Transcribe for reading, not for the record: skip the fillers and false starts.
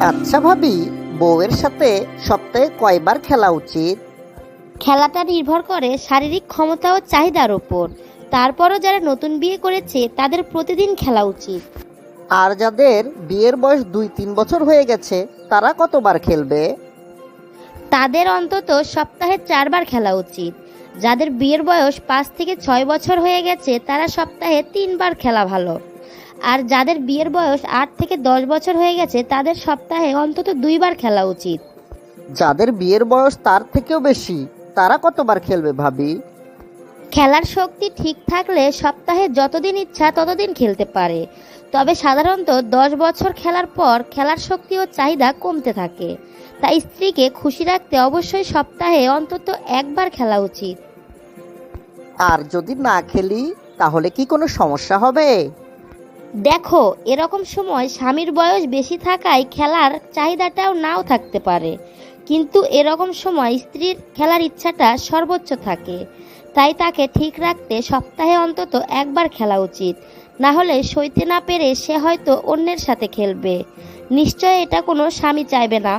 আচ্ছা ভাবি, বউয়ের সাথে সপ্তাহে কয়বার খেলা উচিত? খেলাটা নির্ভর করে শারীরিক ক্ষমতা ও চাহিদার ওপর। তারপরও যারা নতুন বিয়ে করেছে তাদের প্রতিদিন খেলা উচিত। আর যাদের বিয়ের বয়স 2-3 বছর হয়ে গেছে তারা কতবার খেলবে? তাদের অন্তত সপ্তাহে 4বার খেলা উচিত। যাদের বিয়ের বয়স 5 থেকে 6 বছর হয়ে গেছে তারা সপ্তাহে 3বার খেলা ভালো। আর যাদের বিয়ের বয়স 8 থেকে 10 বছর হয়ে গেছে তাদের সপ্তাহে অন্তত 2বার খেলা উচিত। যাদের বিয়ের বয়স তার থেকেও বেশি তারা কতবার খেলবে ভাবি? খেলার শক্তি ঠিক থাকলে সপ্তাহে যতদিন ইচ্ছা ততদিন খেলতে পারে। তবে সাধারণত 10 বছর খেলার পর খেলার শক্তি ও চাহিদা কমতে থাকে। তাই স্ত্রীকে খুশি রাখতে অবশ্যই সপ্তাহে অন্তত একবার খেলা উচিত। আর যদি না খেলি তাহলে কি কোনো সমস্যা হবে? দেখো, এরকম সময় স্বামীর বয়স বেশি থাকায় খেলার চাহিদাটাও নাও থাকতে পারে, কিন্তু এরকম সময় স্ত্রীর খেলার ইচ্ছাটা সর্বোচ্চ থাকে। তাই তাকে ঠিক রাখতে সপ্তাহে অন্তত একবার খেলা উচিত। না হলে সইতে না পেরে সে হয়তো অন্যের সাথে খেলবে। নিশ্চয় এটা কোনো স্বামী চাইবে না।